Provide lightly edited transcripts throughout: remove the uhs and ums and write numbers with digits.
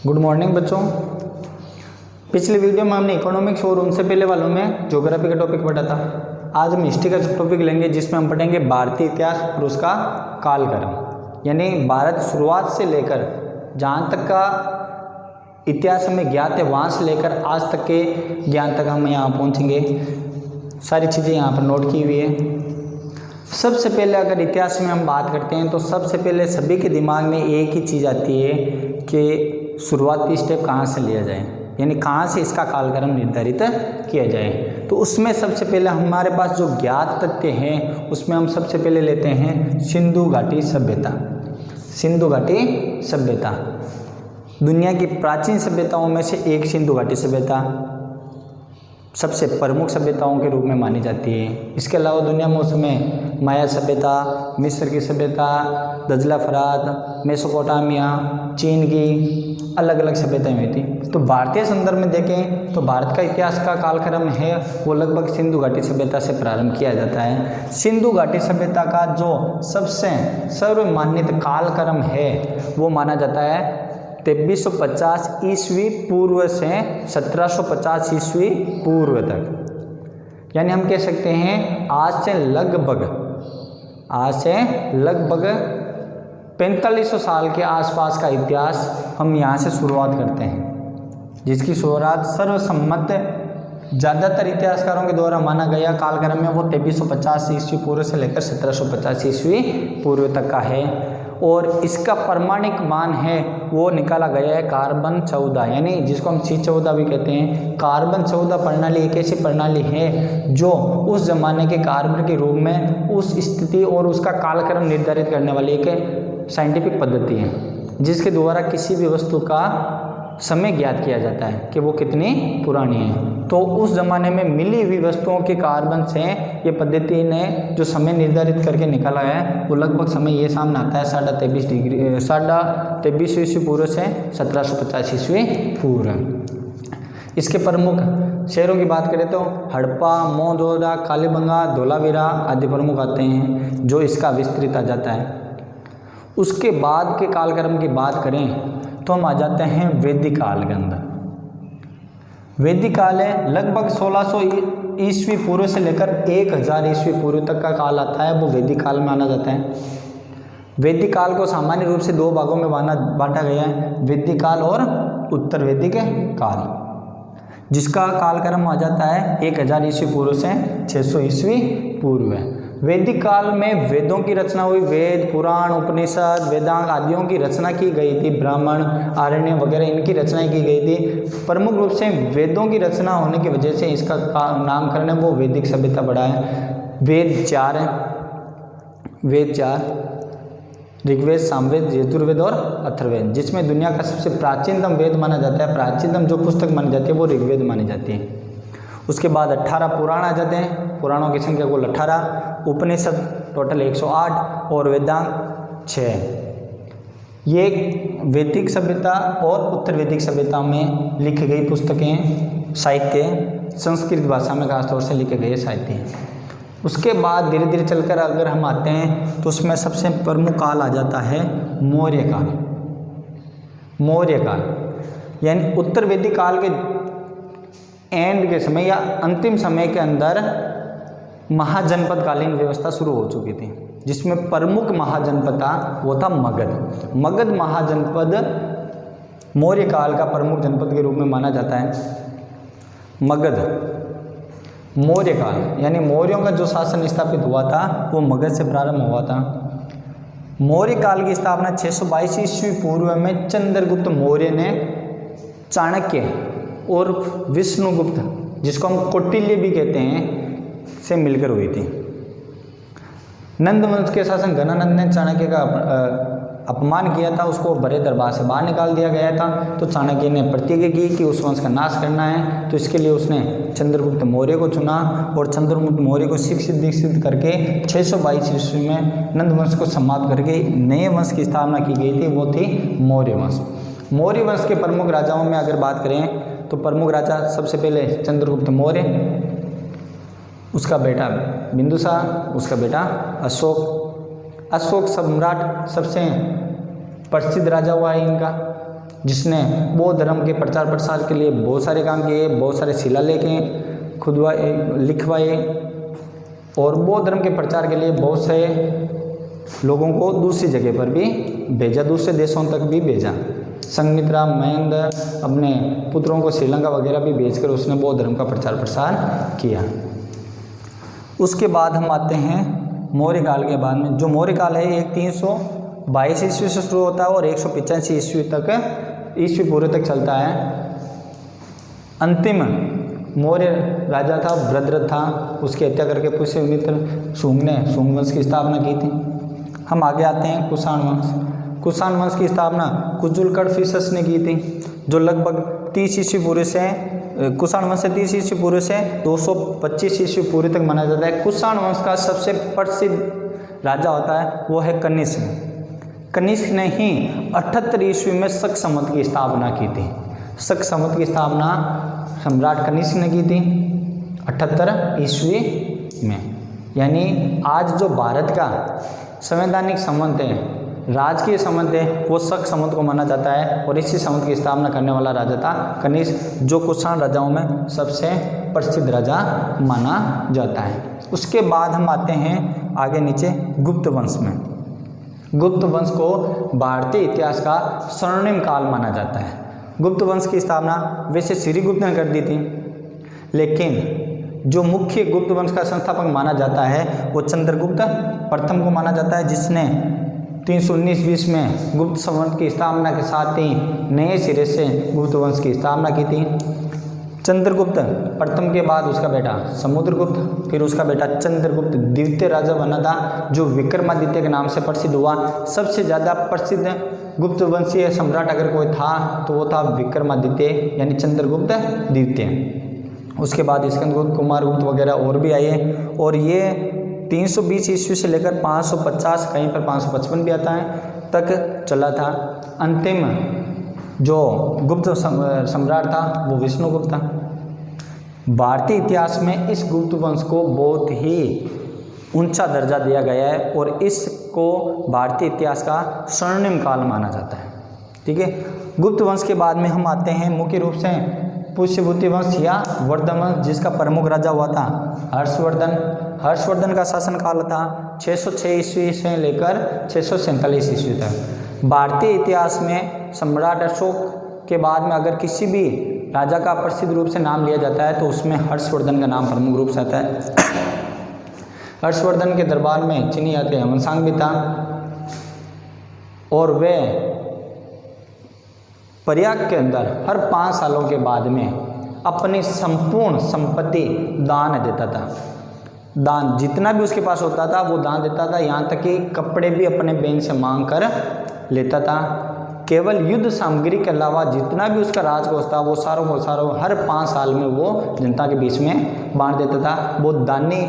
Good morning बच्चों। पिछले video में हमने इकोनॉमिक्स और उनसे पहले वालों में ज्योग्राफी का टॉपिक पढ़ा था। आज हम हिस्ट्री का टॉपिक लेंगे जिसमें हम पढ़ेंगे भारतीय इतिहास और उसका कालक्रम, यानी भारत शुरुआत से लेकर जहाँ तक का इतिहास हमें ज्ञात है वहाँ से लेकर आज तक के ज्ञान तक हम यहाँ पहुँचेंगे। सारी चीज़ें यहाँ पर नोट की हुई है। सबसे पहले अगर इतिहास में हम बात करते हैं तो सबसे पहले सभी के दिमाग में एक ही चीज़ आती है कि शुरुआती स्टेप कहाँ से लिया जाए, यानी कहाँ से इसका कालक्रम निर्धारित किया जाए। तो उसमें सबसे पहले हमारे पास जो ज्ञात तथ्य हैं उसमें हम सबसे पहले लेते हैं सिंधु घाटी सभ्यता। सिंधु घाटी सभ्यता दुनिया की प्राचीन सभ्यताओं में से एक सिंधु घाटी सभ्यता सबसे प्रमुख सभ्यताओं के रूप में मानी जाती है। इसके अलावा दुनिया में उसमें माया सभ्यता, मिस्र की सभ्यता, दजला फरात, मेसोपोटामिया, चीन की अलग अलग सभ्यताएं हुई थी। तो भारतीय संदर्भ में देखें तो भारत का इतिहास का कालक्रम है वो लगभग सिंधु घाटी सभ्यता से प्रारंभ किया जाता है। सिंधु घाटी सभ्यता का जो सबसे सर्वमान्यत कालक्रम है वो माना जाता है 2350 ईस्वी पूर्व से 1750 ईस्वी पूर्व तक, यानी हम कह सकते हैं आज से लगभग 4500 साल के आसपास का इतिहास हम यहाँ से शुरुआत करते हैं, जिसकी शुरुआत सर्वसम्मत ज़्यादातर इतिहासकारों के द्वारा माना गया कालक्रम में वो 2350 ईस्वी पूर्व से लेकर 1750 ईस्वी पूर्व तक का है। और इसका प्रमाणिक मान है वो निकाला गया है कार्बन 14, यानी जिसको हम C14 भी कहते हैं। कार्बन 14 प्रणाली एक ऐसी प्रणाली है जो उस जमाने के कार्बन के रूप में उस स्थिति और उसका कालक्रम निर्धारित करने वाली एक साइंटिफिक पद्धति है, जिसके द्वारा किसी भी वस्तु का समय ज्ञात किया जाता है कि वो कितनी पुरानी है। तो उस ज़माने में मिली हुई वस्तुओं के कार्बन से ये पद्धति ने जो समय निर्धारित करके निकाला है वो लगभग समय ये सामने आता है 2350 ईस्वी पूर्व से 1750 ईस्वी पूर्व। इसके प्रमुख शहरों की बात करें तो हड़प्पा, मोहनजोदड़ो, कालीबंगा, धोलावीरा आदि प्रमुख आते हैं जो इसका विस्तृत आ जाता है। उसके बाद के कालक्रम की बात करें तो हम आ जाते हैं वैदिक काल के अंदर। वैदिक काल है लगभग 1600 ईस्वी पूर्व से लेकर 1000 ईस्वी पूर्व तक का काल आता है, वो वैदिक काल माना जाता है। वैदिक काल को सामान्य रूप से दो भागों में बांटा गया है, वैदिक काल और उत्तर वैदिक काल, जिसका कालक्रम आ जाता है 1000 ईस्वी पूर्व से 600 ईस्वी पूर्व है। वैदिक काल में वेदों की रचना हुई, वेद, पुराण, उपनिषद, वेदांग आदियों की रचना की गई थी, ब्राह्मण, आरण्य वगैरह इनकी रचनाएं की गई थी। प्रमुख रूप से वेदों की रचना होने की वजह से इसका नामकरण है वो वैदिक सभ्यता पड़ा है। वेद चार हैं, वेद चार ऋग्वेद, सामवेद, यजुर्वेद और अथर्ववेद, जिसमें दुनिया का सबसे प्राचीनतम वेद माना जाता है, प्राचीनतम जो पुस्तक मानी जाती है वो ऋग्वेद मानी जाती है। उसके बाद 18 पुराण आ जाते हैं, पुराणों की संख्या कुल 18, उपनिषद टोटल 108 और वेदांग 6। ये वैदिक सभ्यता और उत्तर वैदिक सभ्यता में लिखी गई पुस्तकें, साहित्य, संस्कृत भाषा में खासतौर से लिखे गए साहित्य हैं। उसके बाद धीरे धीरे चलकर अगर हम आते हैं तो उसमें सबसे प्रमुख काल आ जाता है मौर्य काल। मौर्य काल यानी उत्तर वैदिक काल के एंड के समय या अंतिम समय के अंदर महाजनपदकालीन व्यवस्था शुरू हो चुकी थी, जिसमें प्रमुख महाजनपद था वो था मगध। मगध महाजनपद मौर्य काल का प्रमुख जनपद के रूप में माना जाता है। मगध मौर्य काल यानी मौर्यों का जो शासन स्थापित हुआ था वो मगध से प्रारंभ हुआ था। मौर्य काल की स्थापना 622 ईस्वी पूर्व में चंद्रगुप्त मौर्य ने चाणक्य और विष्णुगुप्त, जिसको हम कौटिल्य भी कहते हैं, से मिलकर हुई थी। नंद वंश के शासक घनानंद ने चाणक्य का अपमान किया था, उसको बड़े दरबार से बाहर निकाल दिया गया था। तो चाणक्य ने प्रतिज्ञा की कि उस वंश का नाश करना है, तो इसके लिए उसने चंद्रगुप्त मौर्य को चुना और चंद्रगुप्त मौर्य को शिक्षित दीक्षित करके 622 ईस्वी में नंद वंश को समाप्त करके नए वंश की स्थापना की गई थी, वो थी मौर्य वंश। मौर्य वंश के प्रमुख राजाओं में अगर बात करें तो प्रमुख राजा सबसे पहले चंद्रगुप्त मौर्य, उसका बेटा बिंदुसार, उसका बेटा अशोक। अशोक सम्राट सबसे प्रसिद्ध राजा हुआ है इनका। जिसने बौद्ध धर्म के प्रचार प्रसार के लिए बहुत सारे काम किए, बहुत सारे शिलालेख खुदवाए लिखवाए और बौद्ध धर्म के प्रचार के लिए बहुत से लोगों को दूसरी जगह पर भी भेजा, दूसरे देशों तक भी भेजा। संघमित्रा महेंद्र अपने पुत्रों को श्रीलंका वगैरह भी भेजकर उसने बौद्ध धर्म का प्रचार प्रसार किया। उसके बाद हम आते हैं मौर्य काल के बाद में। जो मौर्य काल है एक 322 ईस्वी से शुरू होता है और 185 ईस्वी पूर्व तक चलता है। अंतिम मौर्य राजा था भद्रथ था, उसकी हत्या करके पुष्यमित्र शुंग ने शुंग वंश की स्थापना की थी। हम आगे आते हैं कुषाण वंश। कुषाण वंश की स्थापना कुजुलकड़फिसस ने की थी, जो लगभग 30 ईस्वी पूर्व से कुषाण वंश से 30 ईस्वी पूर्व से 225 ईस्वी पूर्व तक माना जाता है। कुषाण वंश का सबसे प्रसिद्ध राजा होता है वो है कनिष्क। कनिष्क ने ही 78 ईस्वी में शक संवत की स्थापना की थी। शक संवत की स्थापना सम्राट कनिष्क ने की थी 78 ईस्वी में। यानी आज जो भारत का संवैधानिक संवत है, राजकीय संवत है, वो शक संवत को माना जाता है और इसी संवत की स्थापना करने वाला राजा था कनिष्क, जो कुषाण राजाओं में सबसे प्रसिद्ध राजा माना जाता है। उसके बाद हम आते हैं आगे नीचे गुप्त वंश में। गुप्त वंश को भारतीय इतिहास का स्वर्णिम काल माना जाता है। गुप्त वंश की स्थापना वैसे श्रीगुप्त ने कर दी थी, लेकिन जो मुख्य गुप्त वंश का संस्थापक माना जाता है वो चंद्रगुप्त प्रथम को माना जाता है, जिसने 319 में गुप्त संवत की स्थापना के साथ ही नए सिरे से गुप्त वंश की स्थापना की थी। चंद्रगुप्त प्रथम के बाद उसका बेटा समुद्रगुप्त, फिर उसका बेटा चंद्रगुप्त द्वितीय राजा बना था, जो विक्रमादित्य के नाम से प्रसिद्ध हुआ। सबसे ज़्यादा प्रसिद्ध गुप्त वंशीय सम्राट अगर कोई था तो वो था विक्रमादित्य यानी चंद्रगुप्त द्वितीय। उसके बाद स्कंदगुप्त, कुमारगुप्त वगैरह और भी आए और ये 320 ईस्वी से लेकर 550, कहीं पर 555 भी आता है, तक चला था। अंतिम जो गुप्त सम्राट था वो विष्णुगुप्त था। भारतीय इतिहास में इस गुप्त वंश को बहुत ही ऊंचा दर्जा दिया गया है और इसको भारतीय इतिहास का स्वर्णिम काल माना जाता है। ठीक है। गुप्त वंश के बाद में हम आते हैं मुख्य रूप से पुष्यभूति वंश या वर्धन वंश, जिसका प्रमुख राजा हुआ था हर्षवर्धन। हर्षवर्धन का शासनकाल था 606 ईस्वी से लेकर 647 ईस्वी तक। भारतीय इतिहास में सम्राट अशोक के बाद में अगर किसी भी राजा का प्रसिद्ध रूप से नाम लिया जाता है तो उसमें हर्षवर्धन का नाम प्रमुख रूप से आता है। हर्षवर्धन के दरबार में चीनी आते ह्वेनसांग भी था और वे प्रयाग के अंदर हर 5 सालों के बाद में अपनी संपूर्ण संपत्ति दान देता था। दान जितना भी उसके पास होता था वो दान देता था, यहाँ तक कि कपड़े भी अपने बहन से मांग कर लेता था। केवल युद्ध सामग्री के अलावा जितना भी उसका राजकोष था वो सारों हर 5 साल में वो जनता के बीच में बांट देता था। वो दानी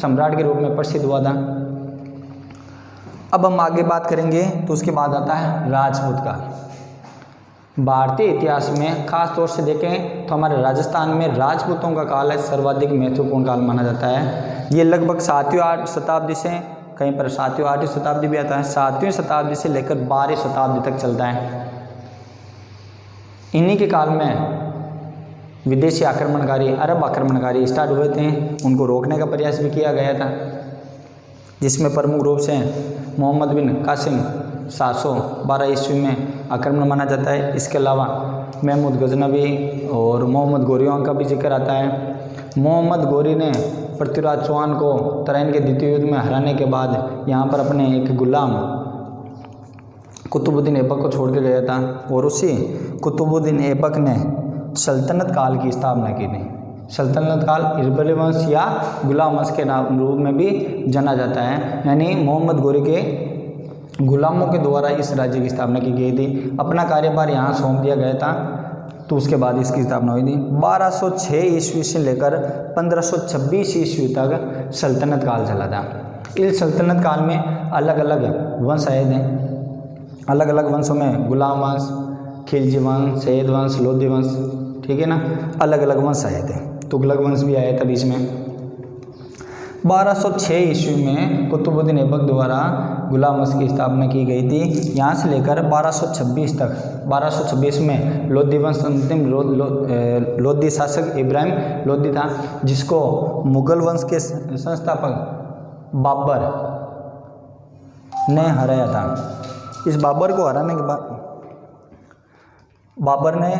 सम्राट के रूप में प्रसिद्ध हुआ था। अब हम आगे बात करेंगे तो उसके बाद आता है राजपूत का। भारतीय इतिहास में खास तौर से देखें तो हमारे राजस्थान में राजपूतों का काल है सर्वाधिक महत्वपूर्ण काल माना जाता है। ये लगभग 7वीं 8वीं शताब्दी से, कहीं पर 7वीं 8वीं शताब्दी भी आता है, 7वीं शताब्दी से लेकर 12वीं शताब्दी तक चलता है। इन्हीं के काल में विदेशी आक्रमणकारी, अरब आक्रमणकारी स्टार्ट हुए थे। उनको रोकने का प्रयास भी किया गया था, जिसमें प्रमुख रूप से मोहम्मद बिन कासिम 712 ईस्वी में आक्रमण माना जाता है। इसके अलावा महमूद गजनवी और मोहम्मद गोरियों का भी जिक्र आता है। मोहम्मद गोरी ने पृथ्वीराज चौहान को तराइन के द्वितीय युद्ध में हराने के बाद यहाँ पर अपने एक गुलाम कुतुबुद्दीन ऐबक को छोड़ के गया था और उसी कुतुबुद्दीन ऐबक ने सल्तनत काल की स्थापना की थी। सल्तनत काल इरबली वंश या गुलाम वंश के नाम रूप में भी जाना जाता है, यानी मोहम्मद गोरी के गुलामों के द्वारा इस राज्य की स्थापना की गई थी। अपना कार्यभार यहाँ सौंप दिया गया था, तो उसके बाद इसकी स्थापना हुई थी। 1206 ईस्वी से लेकर 1526 ईस्वी तक सल्तनत काल चला था। इस सल्तनत काल में अलग अलग वंश आए थे। अलग अलग वंशों में गुलाम वंश, खिलजी वंश, सैयद वंश, लोधी वंश, ठीक है ना, अलग अलग वंश आए थे। तुगलक वंश भी आया था बीच में। 1206 ईस्वी में कुतुबुद्दीन ऐबक द्वारा गुलामस की स्थापना की गई थी। यहाँ से लेकर 1226 तक, 1226 में लोधी वंश अंतिम लोधी शासक इब्राहिम लोधी था, जिसको मुगल वंश के संस्थापक बाबर ने हराया था। इस बाबर को हराने के बाद बाबर ने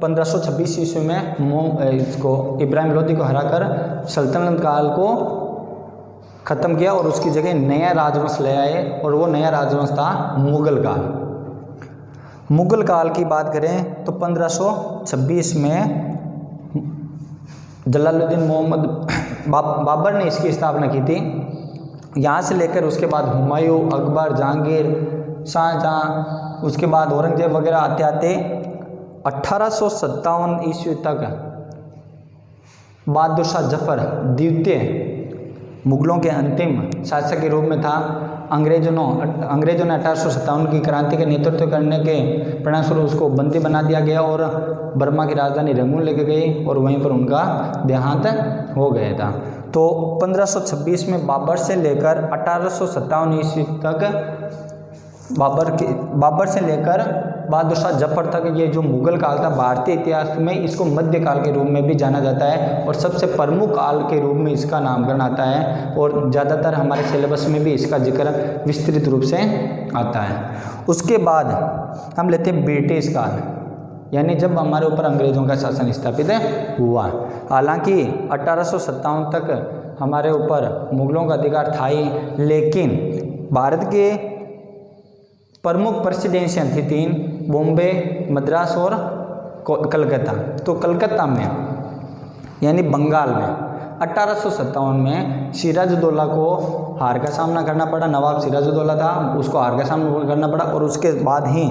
1526 ईस्वी में इसको इब्राहिम लोधी को हराकर सल्तनत काल को ख़त्म किया और उसकी जगह नया राजवंश ले आए, और वो नया राजवंश था मुग़ल काल। मुग़ल काल की बात करें तो 1526 में जलालुद्दीन मोहम्मद बाबर ने इसकी स्थापना की थी। यहाँ से लेकर उसके बाद हुमायूं, अकबर, जहांगीर, शाहजहाँ, उसके बाद औरंगजेब वगैरह आते आते 1857 ईस्वी तक बहादुर शाह जफर द्वितीय मुगलों के अंतिम शासक के रूप में था। अंग्रेजों ने 1857 की क्रांति का नेतृत्व करने के परिणामस्वरूप उसको बंदी बना दिया गया और बर्मा की राजधानी रंगून लेके गए और वहीं पर उनका देहांत हो गया था। तो 1526 में बाबर से लेकर 1857 ईस्वी तक बाबर से लेकर बहादुर शाह जफर तक ये जो मुग़ल काल था, भारतीय इतिहास में इसको मध्यकाल के रूप में भी जाना जाता है और सबसे प्रमुख काल के रूप में इसका नामकरण आता है, और ज़्यादातर हमारे सिलेबस में भी इसका जिक्र विस्तृत रूप से आता है। उसके बाद हम लेते हैं ब्रिटिश काल, यानी जब हमारे ऊपर अंग्रेज़ों का शासन स्थापित हुआ। हालांकि 1857 तक हमारे ऊपर मुग़लों का अधिकार था ही, लेकिन भारत के प्रमुख प्रेसिडेंसियाँ थी 3, बॉम्बे, मद्रास और कलकत्ता। तो कलकत्ता में यानी बंगाल में 1857 में सिराजुद्दौला को हार का सामना करना पड़ा। नवाब सिराजुद्दौला था, उसको हार का सामना करना पड़ा, और उसके बाद ही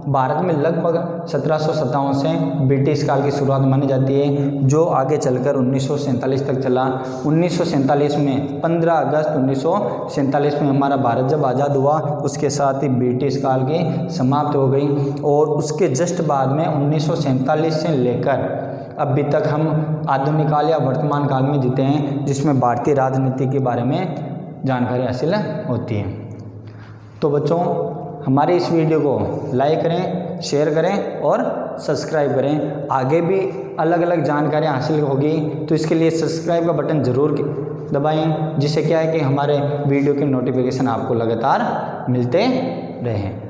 भारत में लगभग 1757 से ब्रिटिश काल की शुरुआत मानी जाती है, जो आगे चलकर 1947 तक चला। 1947 में 15 अगस्त 1947 में हमारा भारत जब आज़ाद हुआ, उसके साथ ही ब्रिटिश काल की समाप्त हो गई, और उसके जस्ट बाद में 1947 से लेकर अभी तक हम आधुनिक काल या वर्तमान काल में जीते हैं, जिसमें भारतीय राजनीति के बारे में जानकारी हासिल होती है। तो बच्चों, हमारे इस वीडियो को लाइक करें, शेयर करें और सब्सक्राइब करें। आगे भी अलग अलग जानकारियाँ हासिल होगी, तो इसके लिए सब्सक्राइब का बटन ज़रूर दबाएं, जिससे क्या है कि हमारे वीडियो के नोटिफिकेशन आपको लगातार मिलते रहें।